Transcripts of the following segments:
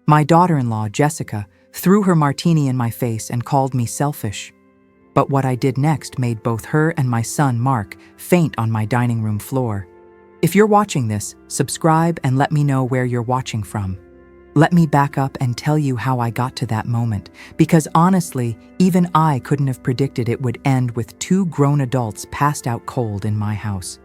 My daughter-in-law, Jessica, threw her martini in my face and called me selfish. But what I did next made both her and my son, Mark, faint on my dining room floor. If you're watching this, subscribe and let me know where you're watching from. Let me back up and tell you how I got to that moment, because honestly, even I couldn't have predicted it would end with two grown adults passed out cold in my house.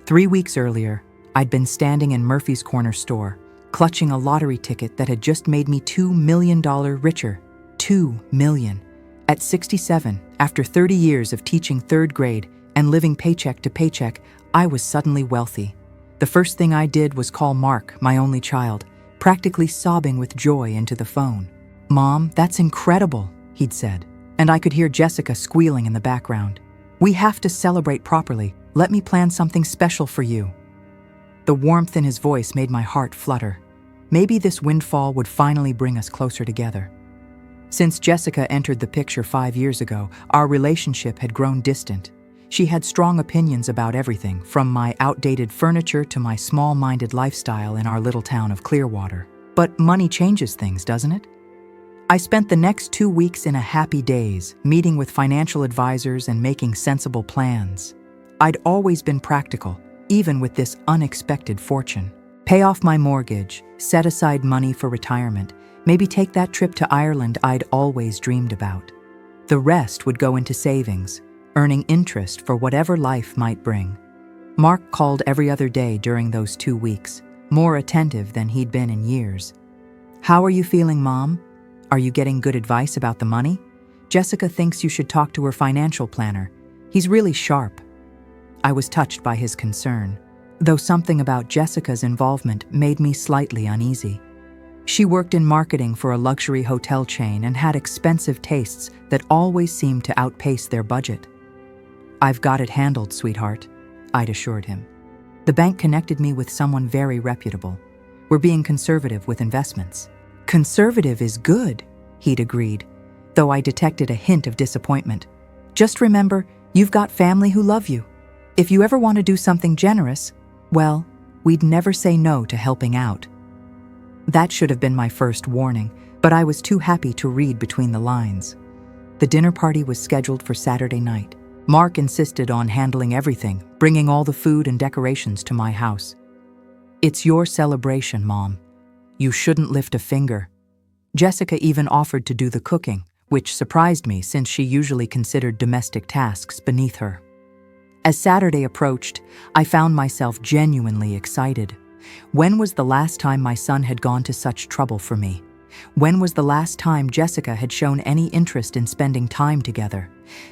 3 weeks earlier, I'd been standing in Murphy's Corner store, clutching a lottery ticket that had just made me $2 million richer. $2 million. At 67, after 30 years of teaching third grade and living paycheck to paycheck, I was suddenly wealthy. The first thing I did was call Mark, my only child, practically sobbing with joy into the phone. "Mom, that's incredible," he'd said, and I could hear Jessica squealing in the background. "We have to celebrate properly. Let me plan something special for you." The warmth in his voice made my heart flutter. Maybe this windfall would finally bring us closer together. Since Jessica entered the picture 5 years ago, our relationship had grown distant. She had strong opinions about everything, from my outdated furniture to my small-minded lifestyle in our little town of Clearwater. But money changes things, doesn't it? I spent the next 2 weeks in a happy daze, meeting with financial advisors and making sensible plans. I'd always been practical, even with this unexpected fortune. Pay off my mortgage, set aside money for retirement, maybe take that trip to Ireland I'd always dreamed about. The rest would go into savings, earning interest for whatever life might bring. Mark called every other day during those 2 weeks, more attentive than he'd been in years. "How are you feeling, Mom? Are you getting good advice about the money? Jessica thinks you should talk to her financial planner. He's really sharp." I was touched by his concern, though something about Jessica's involvement made me slightly uneasy. She worked in marketing for a luxury hotel chain and had expensive tastes that always seemed to outpace their budget. "I've got it handled, sweetheart," I'd assured him. "The bank connected me with someone very reputable. We're being conservative with investments." "Conservative is good," he'd agreed, though I detected a hint of disappointment. "Just remember, you've got family who love you. If you ever want to do something generous, well, we'd never say no to helping out." That should have been my first warning, but I was too happy to read between the lines. The dinner party was scheduled for Saturday night. Mark insisted on handling everything, bringing all the food and decorations to my house. "It's your celebration, Mom. You shouldn't lift a finger." Jessica even offered to do the cooking, which surprised me since she usually considered domestic tasks beneath her. As Saturday approached, I found myself genuinely excited. When was the last time my son had gone to such trouble for me? When was the last time Jessica had shown any interest in spending time together?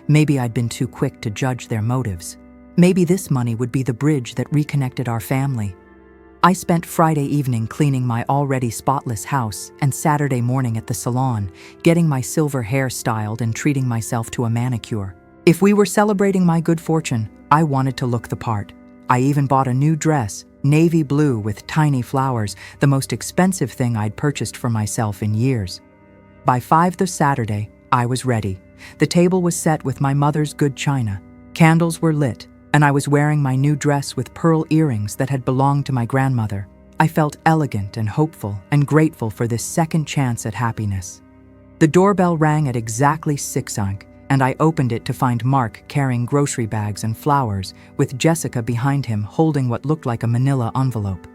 Maybe I'd been too quick to judge their motives. Maybe this money would be the bridge that reconnected our family. I spent Friday evening cleaning my already spotless house and Saturday morning at the salon, getting my silver hair styled and treating myself to a manicure. If we were celebrating my good fortune, I wanted to look the part. I even bought a new dress, navy blue with tiny flowers, the most expensive thing I'd purchased for myself in years. By 5 this Saturday, I was ready. The table was set with my mother's good china. Candles were lit, and I was wearing my new dress with pearl earrings that had belonged to my grandmother. I felt elegant and hopeful and grateful for this second chance at happiness. The doorbell rang at exactly 6 and I opened it to find Mark carrying grocery bags and flowers, with Jessica behind him holding what looked like a manila envelope.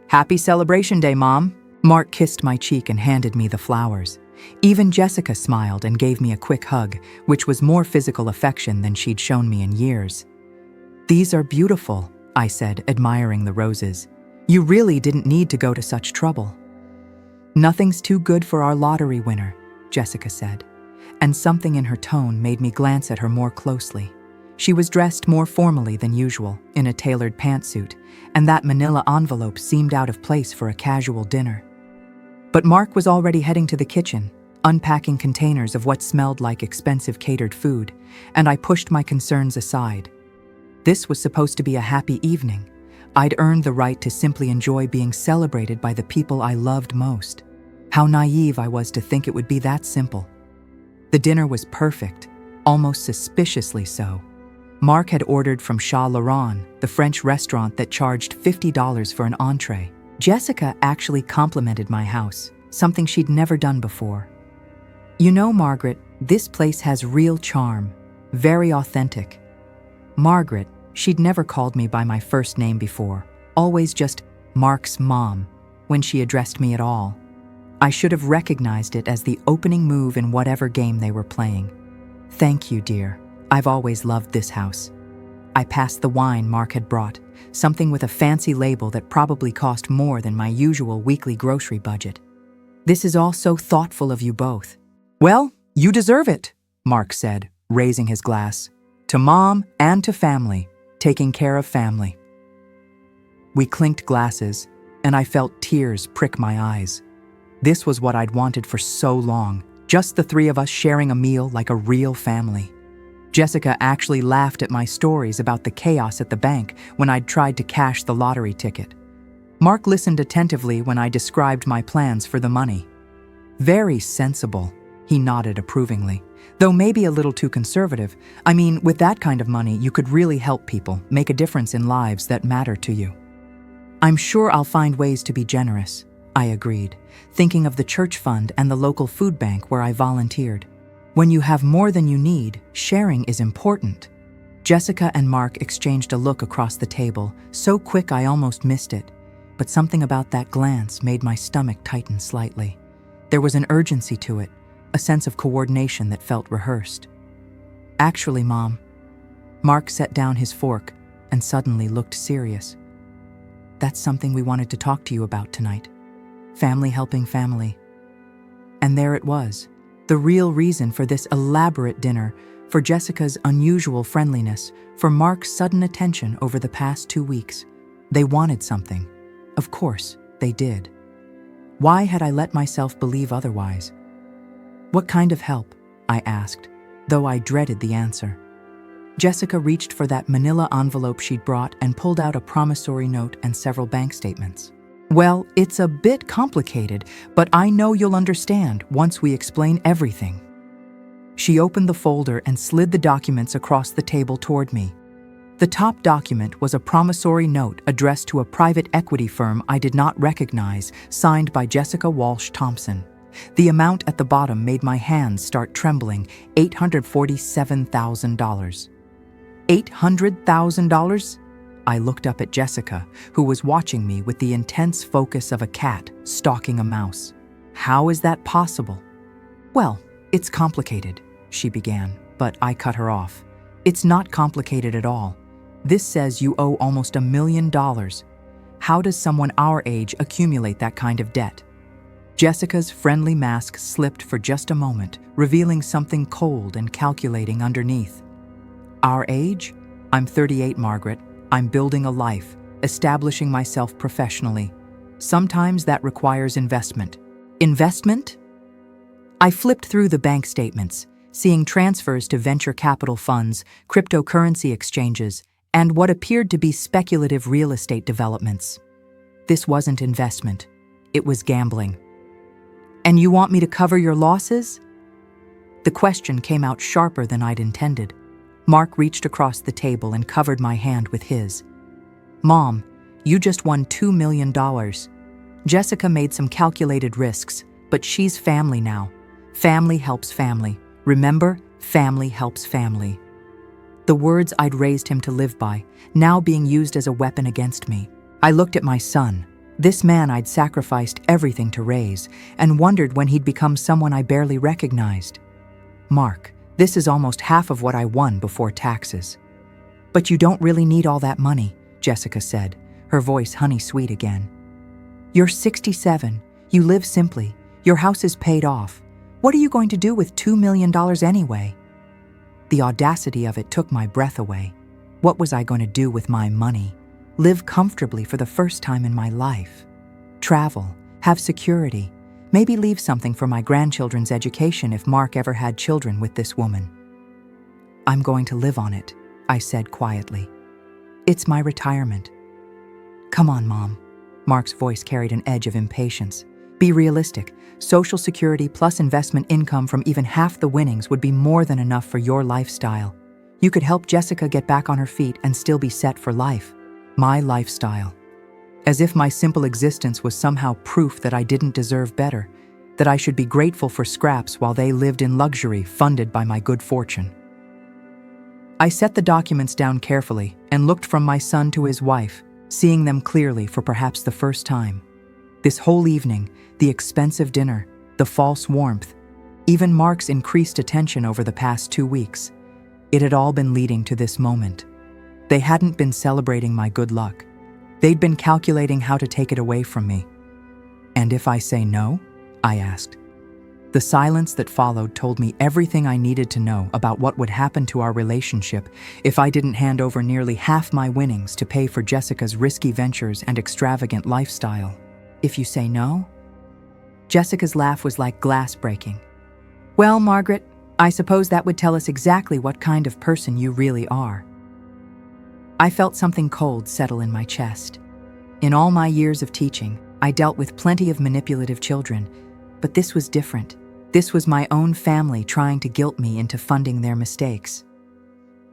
"Happy Celebration Day, Mom." Mark kissed my cheek and handed me the flowers. Even Jessica smiled and gave me a quick hug, which was more physical affection than she'd shown me in years. "These are beautiful," I said, admiring the roses. "You really didn't need to go to such trouble." "Nothing's too good for our lottery winner," Jessica said, and something in her tone made me glance at her more closely. She was dressed more formally than usual, in a tailored pantsuit, and that manila envelope seemed out of place for a casual dinner. But Mark was already heading to the kitchen, unpacking containers of what smelled like expensive catered food, and I pushed my concerns aside. This was supposed to be a happy evening. I'd earned the right to simply enjoy being celebrated by the people I loved most. How naive I was to think it would be that simple. The dinner was perfect, almost suspiciously so. Mark had ordered from Chat Laurent, the French restaurant that charged $50 for an entree. Jessica actually complimented my house, something she'd never done before. You know, Margaret, this place has real charm, very authentic. Margaret, she'd never called me by my first name before, always just Mark's mom when she addressed me at all. I should have recognized it as the opening move in whatever game they were playing. Thank you, dear. I've always loved this house. I passed the wine Mark had brought, something with a fancy label that probably cost more than my usual weekly grocery budget. This is all so thoughtful of you both. Well, you deserve it, Mark said, raising his glass. To Mom and to family, taking care of family. We clinked glasses, and I felt tears prick my eyes. This was what I'd wanted for so long, just the three of us sharing a meal like a real family. Jessica actually laughed at my stories about the chaos at the bank when I'd tried to cash the lottery ticket. Mark listened attentively when I described my plans for the money. Very sensible, he nodded approvingly, though maybe a little too conservative. I mean, with that kind of money, you could really help people, make a difference in lives that matter to you. I'm sure I'll find ways to be generous, I agreed, thinking of the church fund and the local food bank where I volunteered. When you have more than you need, sharing is important. Jessica and Mark exchanged a look across the table, so quick I almost missed it, but something about that glance made my stomach tighten slightly. There was an urgency to it, a sense of coordination that felt rehearsed. Actually, Mom, Mark set down his fork and suddenly looked serious. That's something we wanted to talk to you about tonight. Family helping family. And there it was, the real reason for this elaborate dinner, for Jessica's unusual friendliness, for Mark's sudden attention over the past 2 weeks. They wanted something. Of course, they did. Why had I let myself believe otherwise? What kind of help? I asked, though I dreaded the answer. Jessica reached for that manila envelope she'd brought and pulled out a promissory note and several bank statements. Well, it's a bit complicated, but I know you'll understand once we explain everything. She opened the folder and slid the documents across the table toward me. The top document was a promissory note addressed to a private equity firm I did not recognize, signed by Jessica Walsh Thompson. The amount at the bottom made my hands start trembling, $847,000. $800,000? I looked up at Jessica, who was watching me with the intense focus of a cat stalking a mouse. How is that possible? Well, it's complicated, she began, but I cut her off. It's not complicated at all. This says you owe almost $1 million. How does someone our age accumulate that kind of debt? Jessica's friendly mask slipped for just a moment, revealing something cold and calculating underneath. Our age? I'm 38, Margaret. I'm building a life, establishing myself professionally. Sometimes that requires investment. Investment? I flipped through the bank statements, seeing transfers to venture capital funds, cryptocurrency exchanges, and what appeared to be speculative real estate developments. This wasn't investment. It was gambling. And you want me to cover your losses? The question came out sharper than I'd intended. Mark reached across the table and covered my hand with his. Mom, you just won $2 million. Jessica made some calculated risks, but she's family now. Family helps family. Remember, family helps family. The words I'd raised him to live by, now being used as a weapon against me. I looked at my son, this man I'd sacrificed everything to raise, and wondered when he'd become someone I barely recognized. Mark, this is almost half of what I won before taxes. But you don't really need all that money, Jessica said, her voice honey-sweet again. You're 67, you live simply, your house is paid off. What are you going to do with $2 million anyway? The audacity of it took my breath away. What was I going to do with my money? Live comfortably for the first time in my life. Travel, have security, maybe leave something for my grandchildren's education if Mark ever had children with this woman. I'm going to live on it, I said quietly. It's my retirement. Come on, Mom. Mark's voice carried an edge of impatience. Be realistic. Social Security plus investment income from even half the winnings would be more than enough for your lifestyle. You could help Jessica get back on her feet and still be set for life. My lifestyle. as if my simple existence was somehow proof that I didn't deserve better, that I should be grateful for scraps while they lived in luxury funded by my good fortune. I set the documents down carefully and looked from my son to his wife, seeing them clearly for perhaps the first time. This whole evening, the expensive dinner, the false warmth, even Mark's increased attention over the past 2 weeks, it had all been leading to this moment. They hadn't been celebrating my good luck. They'd been calculating how to take it away from me. "And if I say no?" I asked. The silence that followed told me everything I needed to know about what would happen to our relationship if I didn't hand over nearly half my winnings to pay for Jessica's risky ventures and extravagant lifestyle. "If you say no?" Jessica's laugh was like glass breaking. "Well, Margaret, I suppose that would tell us exactly what kind of person you really are." I felt something cold settle in my chest. In all my years of teaching, I dealt with plenty of manipulative children, but this was different. This was my own family trying to guilt me into funding their mistakes.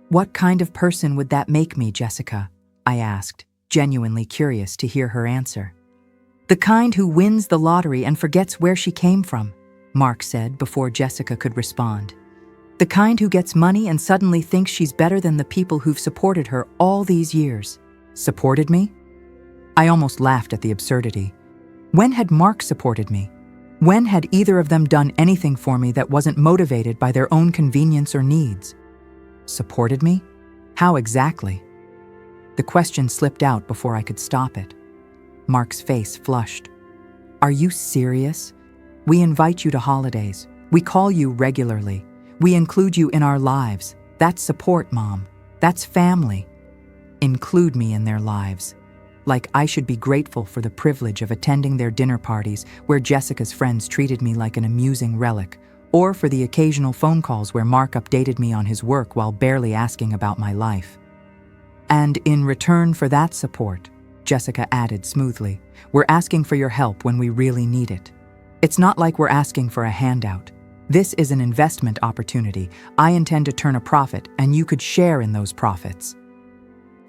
"What kind of person would that make me, Jessica?" I asked, genuinely curious to hear her answer. "The kind who wins the lottery and forgets where she came from," Mark said before Jessica could respond. "The kind who gets money and suddenly thinks she's better than the people who've supported her all these years." Supported me? I almost laughed at the absurdity. When had Mark supported me? When had either of them done anything for me that wasn't motivated by their own convenience or needs? Supported me? How exactly? The question slipped out before I could stop it. Mark's face flushed. "Are you serious? We invite you to holidays. We call you regularly. We include you in our lives. That's support, Mom. That's family." Include me in their lives. Like I should be grateful for the privilege of attending their dinner parties where Jessica's friends treated me like an amusing relic, or for the occasional phone calls where Mark updated me on his work while barely asking about my life. "And in return for that support," Jessica added smoothly, "we're asking for your help when we really need it. It's not like we're asking for a handout. This is an investment opportunity. I intend to turn a profit, and you could share in those profits."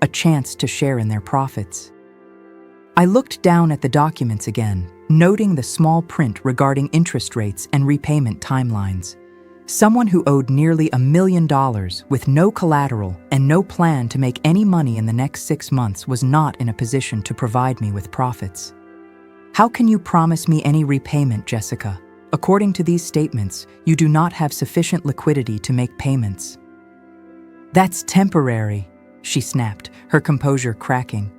A chance to share in their profits. I looked down at the documents again, noting the small print regarding interest rates and repayment timelines. Someone who owed nearly $1 million with no collateral and no plan to make any money in the next 6 months was not in a position to provide me with profits. "How can you promise me any repayment, Jessica? According to these statements, you do not have sufficient liquidity to make payments." "That's temporary," she snapped, her composure cracking.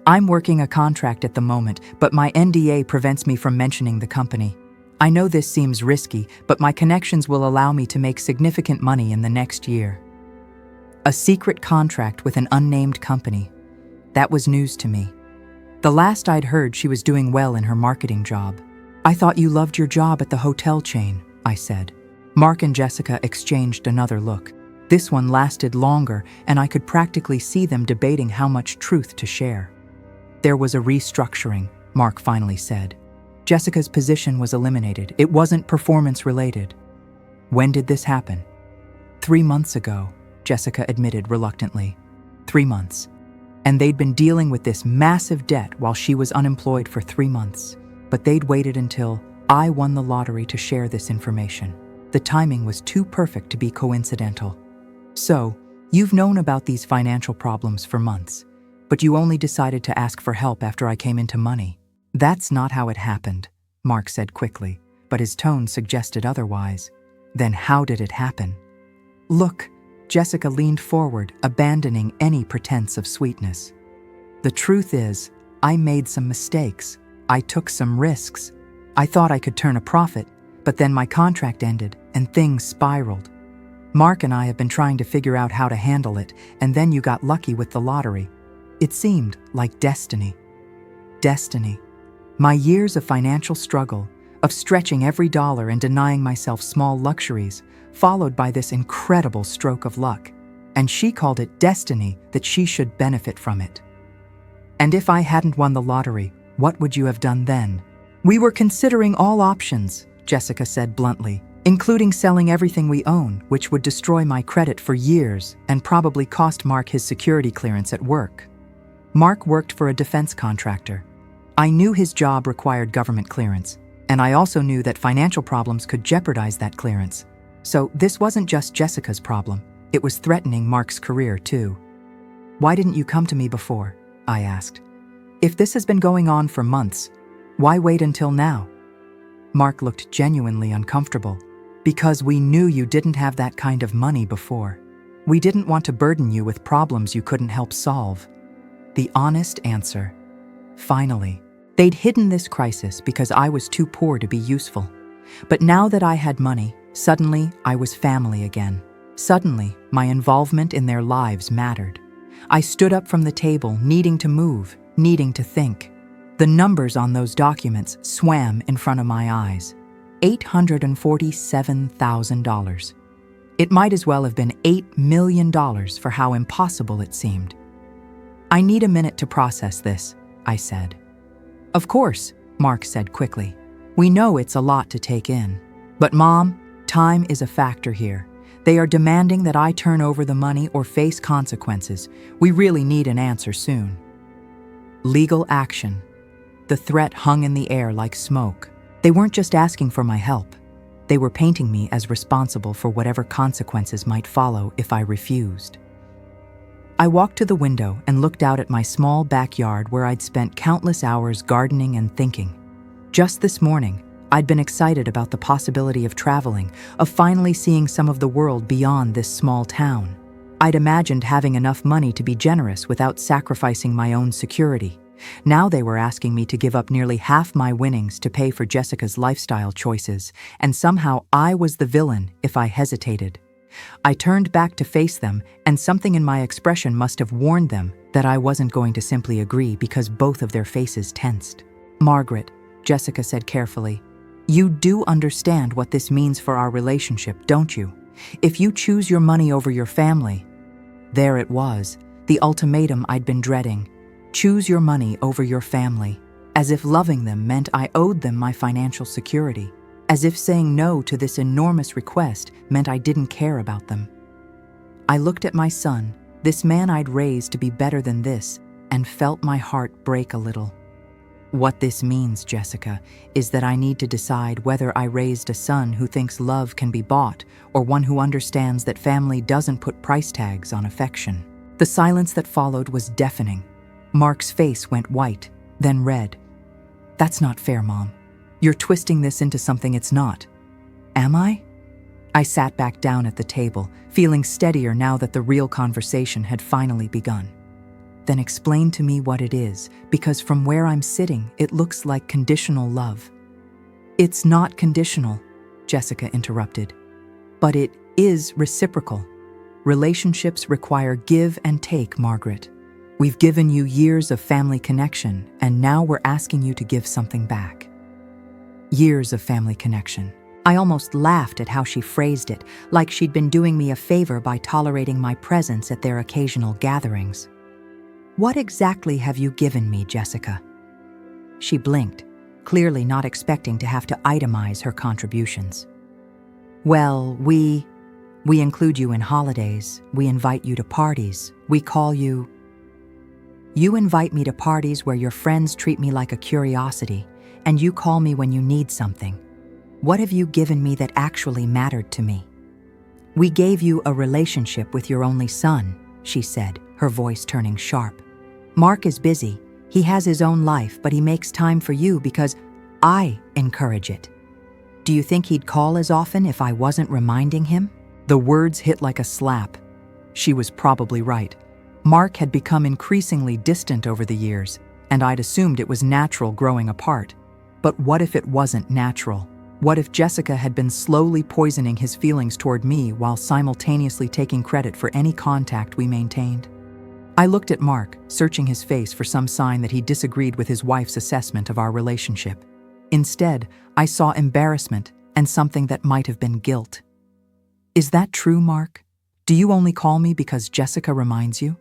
"I'm working a contract at the moment, but my NDA prevents me from mentioning the company. I know this seems risky, but my connections will allow me to make significant money in the next year." A secret contract with an unnamed company. That was news to me. The last I'd heard, she was doing well in her marketing job. "I thought you loved your job at the hotel chain," I said. Mark and Jessica exchanged another look. This one lasted longer, and I could practically see them debating how much truth to share. "There was a restructuring," Mark finally said. "Jessica's position was eliminated. It wasn't performance-related." "When did this happen?" 3 months ago, Jessica admitted reluctantly. 3 months. And they'd been dealing with this massive debt while she was unemployed for 3 months. But they'd waited until I won the lottery to share this information. The timing was too perfect to be coincidental. "So, you've known about these financial problems for months, but you only decided to ask for help after I came into money." "That's not how it happened," Mark said quickly, but his tone suggested otherwise. "Then how did it happen?" "Look," Jessica leaned forward, abandoning any pretense of sweetness. "The truth is, I made some mistakes. I took some risks. I thought I could turn a profit, but then my contract ended and things spiraled. Mark and I have been trying to figure out how to handle it, and then you got lucky with the lottery. It seemed like destiny." Destiny. My years of financial struggle, of stretching every dollar and denying myself small luxuries, followed by this incredible stroke of luck. And she called it destiny, that she should benefit from it. "And if I hadn't won the lottery, what would you have done then?" "We were considering all options," Jessica said bluntly, "including selling everything we own, which would destroy my credit for years and probably cost Mark his security clearance at work." Mark worked for a defense contractor. I knew his job required government clearance, and I also knew that financial problems could jeopardize that clearance. So this wasn't just Jessica's problem, it was threatening Mark's career too. "Why didn't you come to me before?" I asked. "If this has been going on for months, why wait until now?" Mark looked genuinely uncomfortable. "Because we knew you didn't have that kind of money before. We didn't want to burden you with problems you couldn't help solve." The honest answer. Finally, they'd hidden this crisis because I was too poor to be useful. But now that I had money, suddenly I was family again. Suddenly, my involvement in their lives mattered. I stood up from the table, needing to move, needing to think. The numbers on those documents swam in front of my eyes. $847,000. It might as well have been $8 million for how impossible it seemed. "I need a minute to process this," I said. "Of course," Mark said quickly. "We know it's a lot to take in. But Mom, time is a factor here. They are demanding that I turn over the money or face consequences. We really need an answer soon." Legal action. The threat hung in the air like smoke. They weren't just asking for my help. They were painting me as responsible for whatever consequences might follow if I refused. I walked to the window and looked out at my small backyard where I'd spent countless hours gardening and thinking. Just this morning, I'd been excited about the possibility of traveling, of finally seeing some of the world beyond this small town. I'd imagined having enough money to be generous without sacrificing my own security. Now they were asking me to give up nearly half my winnings to pay for Jessica's lifestyle choices, and somehow I was the villain if I hesitated. I turned back to face them, and something in my expression must have warned them that I wasn't going to simply agree because both of their faces tensed. "Margaret," Jessica said carefully, "you do understand what this means for our relationship, don't you? If you choose your money over your family..." There it was, the ultimatum I'd been dreading. Choose your money over your family. As if loving them meant I owed them my financial security. As if saying no to this enormous request meant I didn't care about them. I looked at my son, this man I'd raised to be better than this, and felt my heart break a little. "What this means, Jessica, is that I need to decide whether I raised a son who thinks love can be bought or one who understands that family doesn't put price tags on affection." The silence that followed was deafening. Mark's face went white, then red. "That's not fair, Mom. You're twisting this into something it's not." "Am I?" I sat back down at the table, feeling steadier now that the real conversation had finally begun. "Then explain to me what it is, because from where I'm sitting, it looks like conditional love." "It's not conditional," Jessica interrupted. "But it is reciprocal. Relationships require give and take, Margaret. We've given you years of family connection, and now we're asking you to give something back." Years of family connection. I almost laughed at how she phrased it, like she'd been doing me a favor by tolerating my presence at their occasional gatherings. "What exactly have you given me, Jessica?" She blinked, clearly not expecting to have to itemize her contributions. "Well, we include you in holidays, we invite you to parties, we call you..." "You invite me to parties where your friends treat me like a curiosity, and you call me when you need something. What have you given me that actually mattered to me?" "We gave you a relationship with your only son," she said, her voice turning sharp. "Mark is busy. He has his own life, but he makes time for you because I encourage it. Do you think he'd call as often if I wasn't reminding him?" The words hit like a slap. She was probably right. Mark had become increasingly distant over the years, and I'd assumed it was natural growing apart. But what if it wasn't natural? What if Jessica had been slowly poisoning his feelings toward me while simultaneously taking credit for any contact we maintained? I looked at Mark, searching his face for some sign that he disagreed with his wife's assessment of our relationship. Instead, I saw embarrassment and something that might have been guilt. "Is that true, Mark? Do you only call me because Jessica reminds you?"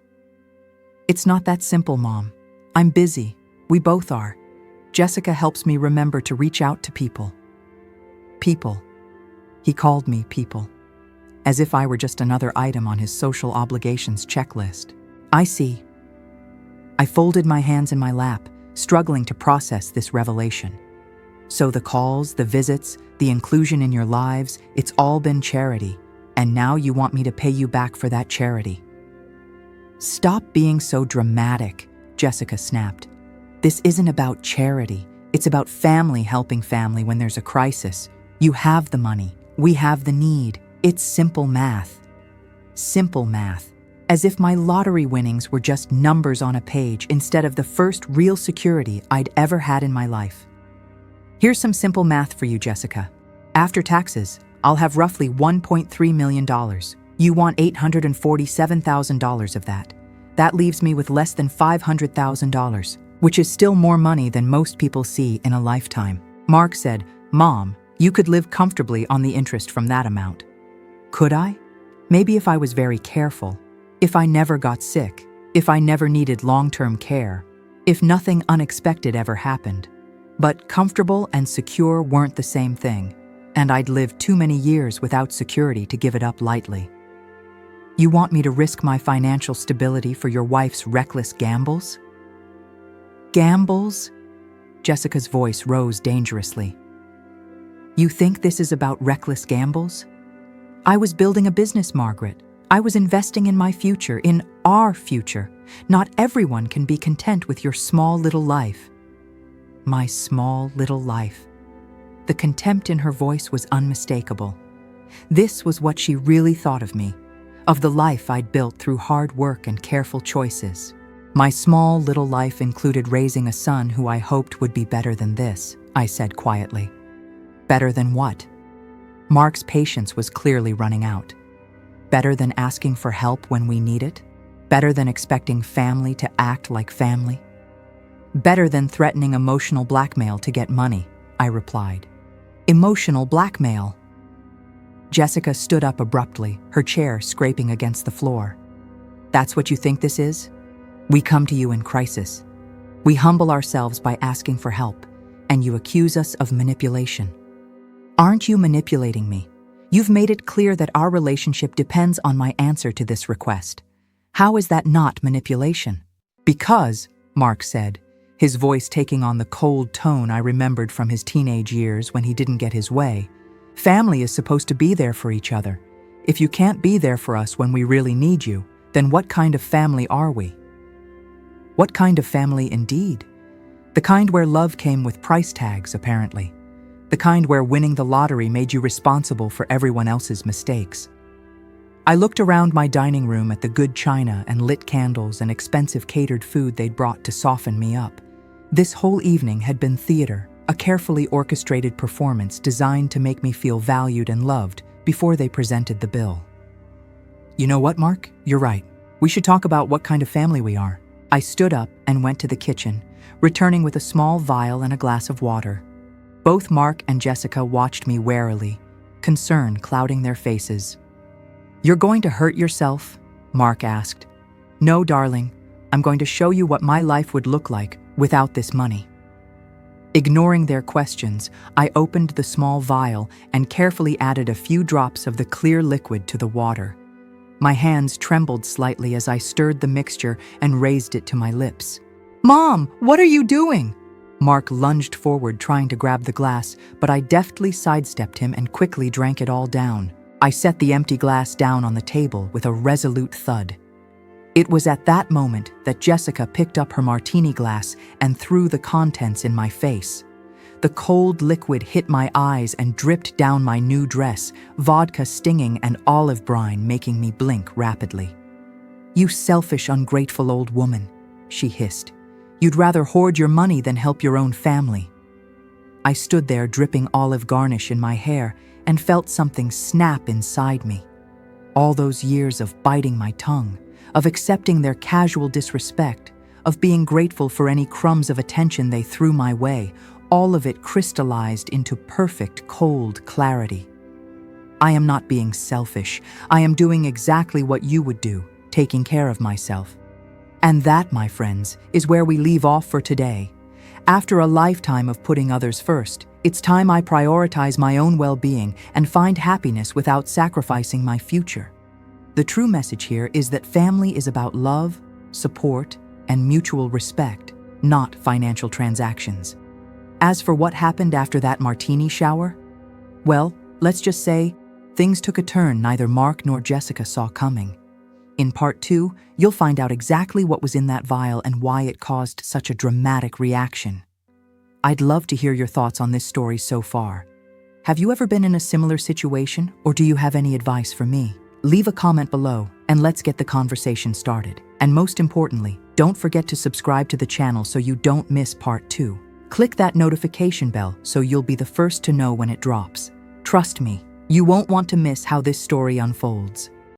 "It's not that simple, Mom. I'm busy. We both are. Jessica helps me remember to reach out to people." People. He called me people, as if I were just another item on his social obligations checklist. "I see." I folded my hands in my lap, struggling to process this revelation. So the calls, the visits, the inclusion in your lives, it's all been charity, and now you want me to pay you back for that charity. Stop being so dramatic, Jessica snapped. This isn't about charity. It's about family helping family when there's a crisis. You have the money. We have the need. It's simple math. Simple math. As if my lottery winnings were just numbers on a page instead of the first real security I'd ever had in my life. Here's some simple math for you, Jessica. After taxes, I'll have roughly $1.3 million. You want $847,000 of that. That leaves me with less than $500,000, which is still more money than most people see in a lifetime. Mark said, "Mom, you could live comfortably on the interest from that amount." Could I? Maybe if I was very careful, if I never got sick, if I never needed long-term care, if nothing unexpected ever happened. But comfortable and secure weren't the same thing, and I'd lived too many years without security to give it up lightly. You want me to risk my financial stability for your wife's reckless gambles? Gambles? Jessica's voice rose dangerously. You think this is about reckless gambles? I was building a business, Margaret. I was investing in my future, in our future. Not everyone can be content with your small little life. My small little life. The contempt in her voice was unmistakable. This was what she really thought of me, of the life I'd built through hard work and careful choices. My small little life included raising a son who I hoped would be better than this, I said quietly. Better than what? Mark's patience was clearly running out. Better than asking for help when we need it? Better than expecting family to act like family? Better than threatening emotional blackmail to get money, I replied. Emotional blackmail. Jessica stood up abruptly, her chair scraping against the floor. That's what you think this is? We come to you in crisis. We humble ourselves by asking for help, and you accuse us of manipulation. Aren't you manipulating me? You've made it clear that our relationship depends on my answer to this request. How is that not manipulation? Because, Mark said, his voice taking on the cold tone I remembered from his teenage years when he didn't get his way, family is supposed to be there for each other. If you can't be there for us when we really need you, then what kind of family are we? What kind of family indeed? The kind where love came with price tags, apparently. The kind where winning the lottery made you responsible for everyone else's mistakes. I looked around my dining room at the good china and lit candles and expensive catered food they'd brought to soften me up. This whole evening had been theater, a carefully orchestrated performance designed to make me feel valued and loved before they presented the bill. You know what, Mark? You're right. We should talk about what kind of family we are. I stood up and went to the kitchen, returning with a small vial and a glass of water. Both Mark and Jessica watched me warily, concern clouding their faces. You're going to hurt yourself? Mark asked. No, darling. I'm going to show you what my life would look like without this money. Ignoring their questions, I opened the small vial and carefully added a few drops of the clear liquid to the water. My hands trembled slightly as I stirred the mixture and raised it to my lips. Mom, what are you doing? Mark lunged forward trying to grab the glass, but I deftly sidestepped him and quickly drank it all down. I set the empty glass down on the table with a resolute thud. It was at that moment that Jessica picked up her martini glass and threw the contents in my face. The cold liquid hit my eyes and dripped down my new dress, vodka stinging and olive brine making me blink rapidly. You selfish, ungrateful old woman, she hissed. You'd rather hoard your money than help your own family. I stood there dripping olive garnish in my hair and felt something snap inside me. All those years of biting my tongue, of accepting their casual disrespect, of being grateful for any crumbs of attention they threw my way, all of it crystallized into perfect, cold clarity. I am not being selfish. I am doing exactly what you would do, taking care of myself. And that, my friends, is where we leave off for today. After a lifetime of putting others first, it's time I prioritize my own well-being and find happiness without sacrificing my future. The true message here is that family is about love, support, and mutual respect, not financial transactions. As for what happened after that martini shower, well, let's just say things took a turn neither Mark nor Jessica saw coming. In part 2, you'll find out exactly what was in that vial and why it caused such a dramatic reaction. I'd love to hear your thoughts on this story so far. Have you ever been in a similar situation, or do you have any advice for me? Leave a comment below, and let's get the conversation started. And most importantly, don't forget to subscribe to the channel so you don't miss part 2. Click that notification bell so you'll be the first to know when it drops. Trust me, you won't want to miss how this story unfolds.